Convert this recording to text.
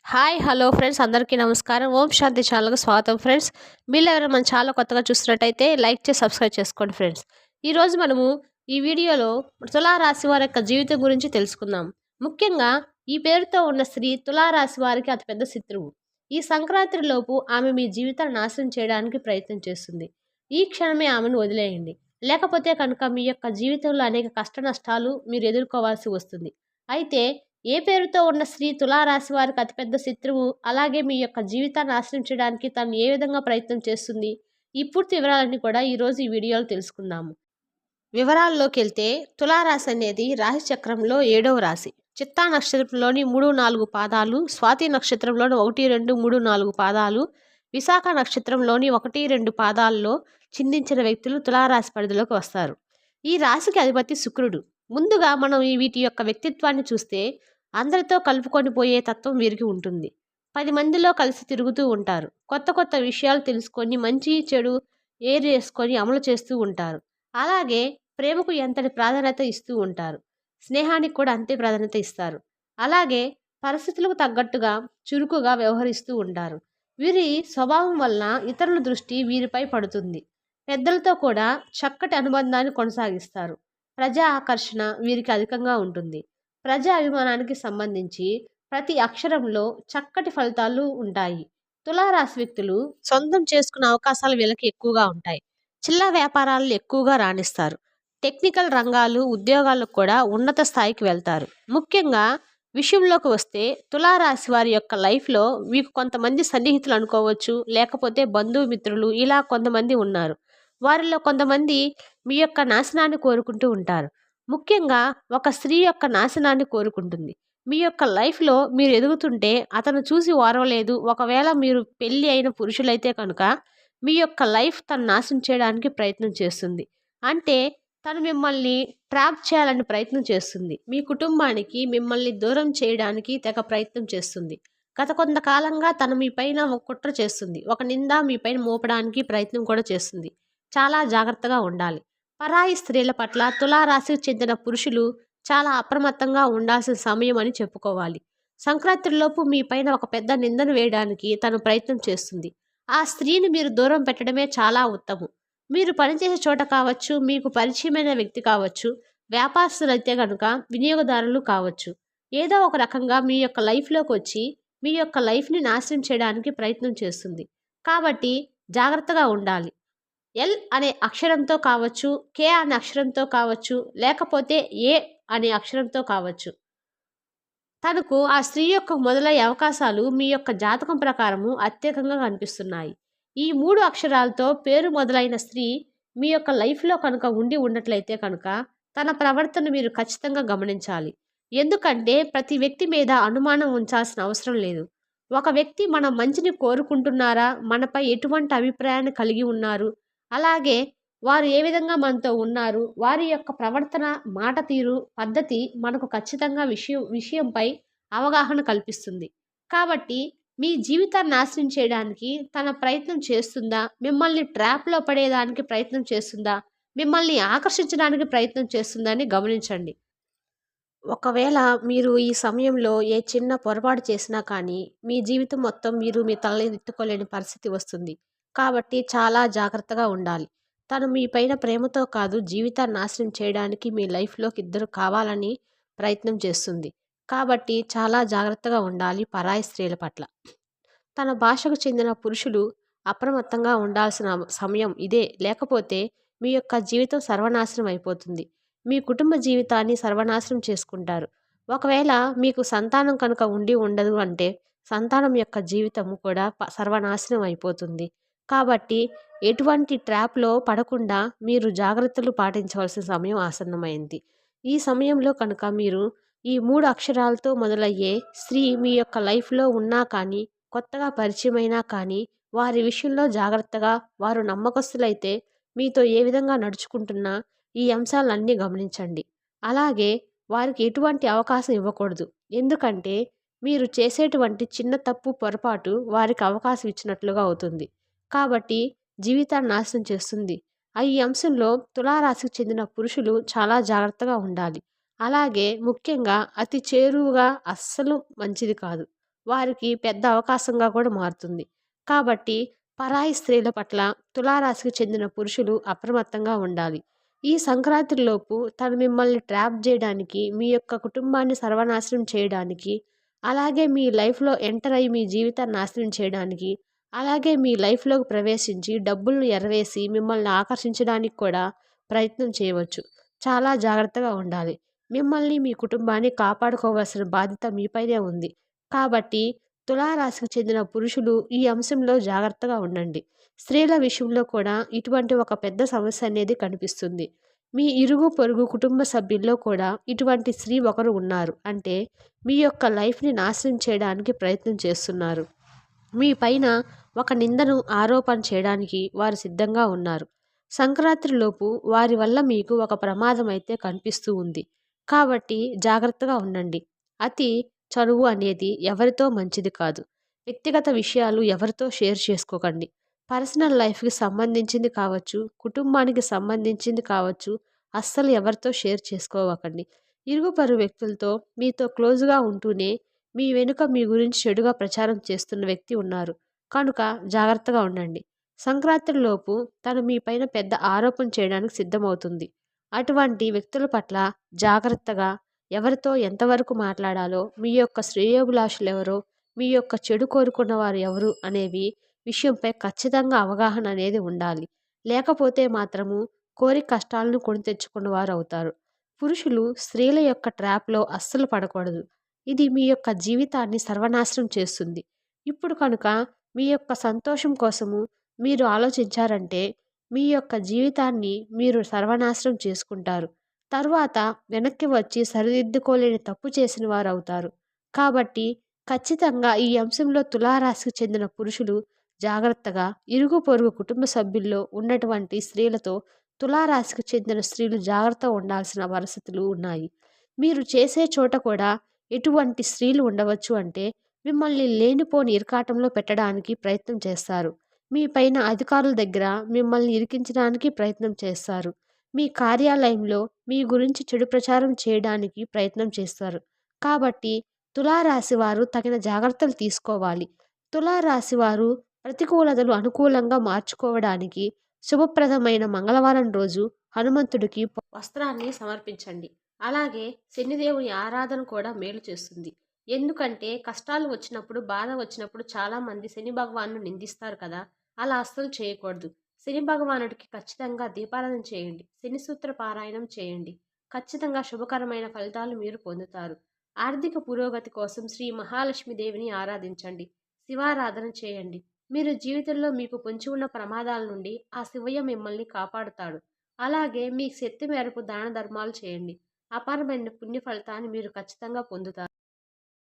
Hi hello friends అందరికీ నమస్కారం. ఓం శాంతి ఛానల్‌కి స్వాగతం ఫ్రెండ్స్. మీరు ఎవరైనా మన ఛానల్ కొత్తగా చూస్తున్నట్టయితే లైక్ చేసి సబ్స్క్రైబ్ చేసుకోండి ఫ్రెండ్స్. ఈరోజు మనము ఈ వీడియోలో తులా రాశి వారి యొక్క జీవితం గురించి తెలుసుకుందాం. ముఖ్యంగా ఈ పేరుతో ఉన్న స్త్రీ తులా రాశి వారికి అతిపెద్ద శత్రువు. ఈ సంక్రాంతిలోపు ఆమె మీ జీవితాన్ని నాశనం చేయడానికి ప్రయత్నం చేస్తుంది. ఈ క్షణమే ఆమెను వదిలేయండి. లేకపోతే కనుక మీ యొక్క జీవితంలో అనేక కష్ట నష్టాలు మీరు ఎదుర్కోవాల్సి వస్తుంది. అయితే ఏ పేరుతో ఉన్న స్త్రీ తులారాశి వారికి అతిపెద్ద శత్రువు, అలాగే మీ యొక్క జీవితాన్ని నాశనం చేయడానికి తను ఏ విధంగా ప్రయత్నం చేస్తుంది, ఈ పూర్తి వివరాలన్నీ కూడా ఈరోజు ఈ వీడియోలో తెలుసుకుందాము. వివరాల్లోకెళ్తే తులారాశి అనేది రాశి చక్రంలో 7వ రాశి. చిత్తా నక్షత్రంలోని 3, 4 పాదాలు, స్వాతి నక్షత్రంలోని 1, 2, 3, 4 పాదాలు, విశాఖ నక్షత్రంలోని 1, 2 పాదాల్లో చిందించిన వ్యక్తులు తులారాశి పరిధిలోకి వస్తారు. ఈ రాశికి అధిపతి శుక్రుడు. ముందుగా మనం వీటి యొక్క వ్యక్తిత్వాన్ని చూస్తే అందరితో కలుపుకొని పోయే తత్వం వీరికి ఉంటుంది. 10 మందిలో కలిసి తిరుగుతూ ఉంటారు. కొత్త కొత్త విషయాలు తెలుసుకొని మంచి చెడు ఏరేసుకొని అమలు చేస్తూ ఉంటారు. అలాగే ప్రేమకు ఎంతటి ప్రాధాన్యత ఇస్తూ ఉంటారు. స్నేహానికి కూడా అంతే ప్రాధాన్యత ఇస్తారు. అలాగే పరిస్థితులకు తగ్గట్టుగా చురుకుగా వ్యవహరిస్తూ ఉంటారు. వీరి స్వభావం వలన ఇతరుల దృష్టి వీరిపై పడుతుంది. పెద్దలతో కూడా చక్కటి అనుబంధాన్ని కొనసాగిస్తారు. ప్రజా ఆకర్షణ వీరికి అధికంగా ఉంటుంది. ప్రజా అభిమానానికి సంబంధించి ప్రతి అక్షరంలో చక్కటి ఫలితాలు ఉంటాయి. తులారాశి వ్యక్తులు సొంతం చేసుకునే అవకాశాలు వీళ్ళకి ఎక్కువగా ఉంటాయి. చిల్లర వ్యాపారాలు ఎక్కువగా రాణిస్తారు. టెక్నికల్ రంగాలు ఉద్యోగాలకు కూడా ఉన్నత స్థాయికి వెళ్తారు. ముఖ్యంగా విషయంలోకి వస్తే తులారాశి వారి యొక్క లైఫ్లో మీకు కొంతమంది సన్నిహితులు అనుకోవచ్చు, లేకపోతే బంధుమిత్రులు ఇలా కొంతమంది ఉన్నారు. వారిలో కొంతమంది మీ యొక్క నాశనాన్ని కోరుకుంటూ ఉంటారు. ముఖ్యంగా ఒక స్త్రీ యొక్క నాశనాన్ని కోరుకుంటుంది. మీ యొక్క లైఫ్‌లో మీరు ఎదుగుతుంటే అతను చూసి ఓర్వలేదు. ఒకవేళ మీరు పెళ్లి అయిన పురుషులైతే కనుక మీ యొక్క లైఫ్ తను నాశనం చేయడానికి ప్రయత్నం చేస్తుంది. అంటే తను మిమ్మల్ని ట్రాప్ చేయాలని ప్రయత్నం చేస్తుంది. మీ కుటుంబానికి మిమ్మల్ని దూరం చేయడానికి తెగ ప్రయత్నం చేస్తుంది. గత కొంతకాలంగా తను మీ పైన ఒక కుట్ర చేస్తుంది. ఒక నింద మీ పైన మోపడానికి ప్రయత్నం కూడా చేస్తుంది. చాలా జాగ్రత్తగా ఉండాలి. పరాయి స్త్రీల పట్ల తులారాశికి చెందిన పురుషులు చాలా అప్రమత్తంగా ఉండాల్సిన సమయం అని చెప్పుకోవాలి. సంక్రాంతిలోపు మీ పైన ఒక పెద్ద నిందను వేయడానికి తను ప్రయత్నం చేస్తుంది. ఆ స్త్రీని మీరు దూరం పెట్టడమే చాలా ఉత్తమం. మీరు పనిచేసే చోట కావచ్చు, మీకు పరిచయమైన వ్యక్తి కావచ్చు, వ్యాపారస్తులైతే కనుక వినియోగదారులు కావచ్చు, ఏదో ఒక రకంగా మీ యొక్క లైఫ్లోకి వచ్చి మీ యొక్క లైఫ్ని నాశనం చేయడానికి ప్రయత్నం చేస్తుంది. కాబట్టి జాగ్రత్తగా ఉండాలి. ఎల్ అనే అక్షరంతో కావచ్చు, కే అనే అక్షరంతో కావచ్చు, లేకపోతే ఏ అనే అక్షరంతో కావచ్చు. తనకు ఆ స్త్రీ యొక్క మొదలయ్యే అవకాశాలు మీ యొక్క జాతకం ప్రకారము అత్యధికంగా కనిపిస్తున్నాయి. ఈ 3 అక్షరాలతో పేరు మొదలైన స్త్రీ మీ యొక్క లైఫ్‌లో కనుక ఉన్నట్లయితే కనుక తన ప్రవర్తన మీరు ఖచ్చితంగా గమనించాలి. ఎందుకంటే ప్రతి వ్యక్తి మీద అనుమానం ఉంచాల్సిన అవసరం లేదు. ఒక వ్యక్తి మన మంచిని కోరుకుంటున్నారా? మనపై ఎటువంటి అభిప్రాయాన్ని కలిగి ఉన్నారు? అలాగే వారు ఏ విధంగా మనతో ఉన్నారు? వారి యొక్క ప్రవర్తన, మాట తీరు, పద్ధతి మనకు ఖచ్చితంగా విషయంపై అవగాహన కల్పిస్తుంది. కాబట్టి మీ జీవితాన్ని నాశనం చేయడానికి తన ప్రయత్నం చేస్తుందా? మిమ్మల్ని ట్రాప్‌లో పడేయడానికి ప్రయత్నం చేస్తుందా? మిమ్మల్ని ఆకర్షించడానికి ప్రయత్నం చేస్తుందా అని గమనించండి. ఒకవేళ మీరు ఈ సమయంలో ఏ చిన్న పొరపాటు చేసినా కానీ, మీ జీవితం మొత్తం మీరు మీ తలెత్తుకోలేని పరిస్థితి వస్తుంది. కాబట్టి చాలా జాగ్రత్తగా ఉండాలి. తను మీ పైన ప్రేమతో కాదు, జీవితాన్ని నాశనం చేయడానికి మీ లైఫ్‌లోకి ఇద్దరు కావాలని ప్రయత్నం చేస్తుంది. కాబట్టి చాలా జాగ్రత్తగా ఉండాలి పరాయి స్త్రీల పట్ల. తన భాషకు చెందిన పురుషులు అప్రమత్తంగా ఉండాల్సిన సమయం ఇదే. లేకపోతే మీ యొక్క జీవితం సర్వనాశనం అయిపోతుంది. మీ కుటుంబ జీవితాన్ని సర్వనాశనం చేసుకుంటారు. ఒకవేళ మీకు సంతానం కనుక ఉండదు అంటే సంతానం యొక్క జీవితం కూడా సర్వనాశనం అయిపోతుంది. కాబట్టి ఎటువంటి ట్రాప్‌లో పడకుండా మీరు జాగ్రత్తలు పాటించవలసిన సమయం ఆసన్నమైంది. ఈ సమయంలో కనుక మీరు ఈ 3 అక్షరాలతో మొదలయ్యే స్త్రీ మీ యొక్క లైఫ్‌లో ఉన్నా కానీ, కొత్తగా పరిచయమైనా కానీ, వారి విషయంలో జాగ్రత్తగా, వారు నమ్మకస్తులైతే మీతో ఏ విధంగా నడుచుకుంటున్నా ఈ అంశాలన్నీ గమనించండి. అలాగే వారికి ఎటువంటి అవకాశం ఇవ్వకూడదు. ఎందుకంటే మీరు చేసేటువంటి చిన్న తప్పు, పొరపాటు వారికి అవకాశం ఇచ్చినట్లుగా అవుతుంది. కాబట్టి జీవితాన్ని నాశనం చేస్తుంది. ఈ అంశంలో తులారాశికి చెందిన పురుషులు చాలా జాగ్రత్తగా ఉండాలి. అలాగే ముఖ్యంగా అతి చేరువుగా అస్సలు మంచిది కాదు. వారికి పెద్ద అవకాశంగా కూడా మారుతుంది. కాబట్టి పరాయి స్త్రీల పట్ల తులారాశికి చెందిన పురుషులు అప్రమత్తంగా ఉండాలి. ఈ సంక్రాంతిలోపు తను మిమ్మల్ని ట్రాప్ జేయడానికి, మీ యొక్క కుటుంబాన్ని సర్వనాశనం చేయడానికి, అలాగే మీ లైఫ్‌లో ఎంటర్ అయ్యి మీ జీవితాన్ని నాశనం చేయడానికి, అలాగే మీ లైఫ్‌లోకి ప్రవేశించి డబ్బులను ఎరవేసి మిమ్మల్ని ఆకర్షించడానికి కూడా ప్రయత్నం చేయవచ్చు. చాలా జాగ్రత్తగా ఉండాలి. మిమ్మల్ని, మీ కుటుంబాన్ని కాపాడుకోవాల్సిన బాధ్యత మీపైనే ఉంది. కాబట్టి తులారాశికి చెందిన పురుషులు ఈ అంశంలో జాగ్రత్తగా ఉండండి. స్త్రీల విషయంలో కూడా ఇటువంటి ఒక పెద్ద సమస్య అనేది కనిపిస్తుంది. మీ ఇరుగు పొరుగు కుటుంబ సభ్యుల్లో కూడా ఇటువంటి స్త్రీ ఒకరు ఉన్నారు. అంటే మీ యొక్క లైఫ్‌ని నాశనం చేయడానికి ప్రయత్నం చేస్తున్నారు. మీ పైన ఒక నిందను ఆరోపణ చేయడానికి వారు సిద్ధంగా ఉన్నారు. సంక్రాంతిలోపు వారి వల్ల మీకు ఒక ప్రమాదం అయితే కనిపిస్తూ ఉంది. కాబట్టి జాగ్రత్తగా ఉండండి. అతి చనువు అనేది ఎవరితో మంచిది కాదు. వ్యక్తిగత విషయాలు ఎవరితో షేర్ చేసుకోకండి. పర్సనల్ లైఫ్‌కి సంబంధించింది కావచ్చు, కుటుంబానికి సంబంధించింది కావచ్చు, అస్సలు ఎవరితో షేర్ చేసుకోవకండి. ఇరుగు పొరుగు వ్యక్తులతో మీతో క్లోజ్‌గా ఉంటూనే మీ వెనుక మీ గురించి చెడుగా ప్రచారం చేస్తున్న వ్యక్తి ఉన్నారు. కనుక జాగ్రత్తగా ఉండండి. సంక్రాంతిలోపు తను మీ పైన పెద్ద ఆరోపణ చేయడానికి సిద్ధమవుతుంది. అటువంటి వ్యక్తుల పట్ల జాగ్రత్తగా ఎవరితో ఎంతవరకు మాట్లాడాలో, మీ యొక్క శ్రేయోభిలాషులెవరో, మీ యొక్క చెడు కోరుకున్న వారు ఎవరు అనేవి విషయంపై ఖచ్చితంగా అవగాహన అనేది ఉండాలి. లేకపోతే మాత్రము కోరి కష్టాలను కొని తెచ్చుకున్న వారు అవుతారు. పురుషులు స్త్రీల యొక్క ట్రాప్‌లో అస్సలు పడకూడదు. ఇది మీ యొక్క జీవితాన్ని సర్వనాశనం చేస్తుంది. ఇప్పుడు కనుక మీ యొక్క సంతోషం కోసము మీరు ఆలోచించారంటే, మీ యొక్క జీవితాన్ని మీరు సర్వనాశనం చేసుకుంటారు. తరువాత వెనక్కి వచ్చి సరిదిద్దుకోలేని తప్పు చేసిన వారవుతారు. కాబట్టి ఖచ్చితంగా ఈ అంశంలో తులారాశికి చెందిన పురుషులు జాగ్రత్తగా ఇరుగు పొరుగు కుటుంబ సభ్యుల్లో ఉన్నటువంటి స్త్రీలతో తులారాశికి చెందిన స్త్రీలు జాగ్రత్తగా ఉండాల్సిన పరిస్థితులు ఉన్నాయి. మీరు చేసే చోట కూడా ఎటువంటి స్త్రీలు ఉండవచ్చు అంటే మిమ్మల్ని లేనిపోని ఇరకాటంలో పెట్టడానికి ప్రయత్నం చేస్తారు. మీ పైన అధికారుల దగ్గర మిమ్మల్ని ఇరికించడానికి ప్రయత్నం చేస్తారు. మీ కార్యాలయంలో మీ గురించి చెడు ప్రచారం చేయడానికి ప్రయత్నం చేస్తారు. కాబట్టి తులారాశి వారు తగిన జాగ్రత్తలు తీసుకోవాలి. తులారాశి వారు ప్రతికూలతలు అనుకూలంగా మార్చుకోవడానికి శుభప్రదమైన మంగళవారం రోజు హనుమంతుడికి వస్త్రాన్ని సమర్పించండి. అలాగే శనిదేవుని ఆరాధన కూడా మేలు చేస్తుంది. ఎందుకంటే కష్టాలు వచ్చినప్పుడు, బాధ వచ్చినప్పుడు చాలామంది శని భగవాన్‌ను నిందిస్తారు కదా! అలా అస్సలు చేయకూడదు. శని భగవానుడికి ఖచ్చితంగా దీపారాధన చేయండి. శని సూత్ర పారాయణం చేయండి. ఖచ్చితంగా శుభకరమైన ఫలితాలు మీరు పొందుతారు. ఆర్థిక పురోగతి కోసం శ్రీ మహాలక్ష్మి దేవిని ఆరాధించండి. శివారాధన చేయండి. మీరు జీవితంలో మీకు పొంచి ఉన్న ప్రమాదాల నుండి ఆ శివయ్య మిమ్మల్ని కాపాడుతాడు. అలాగే మీ శక్తి మేరకు దాన ధర్మాలు చేయండి. అపారమైన పుణ్య ఫలితాన్ని మీరు ఖచ్చితంగా పొందుతారు.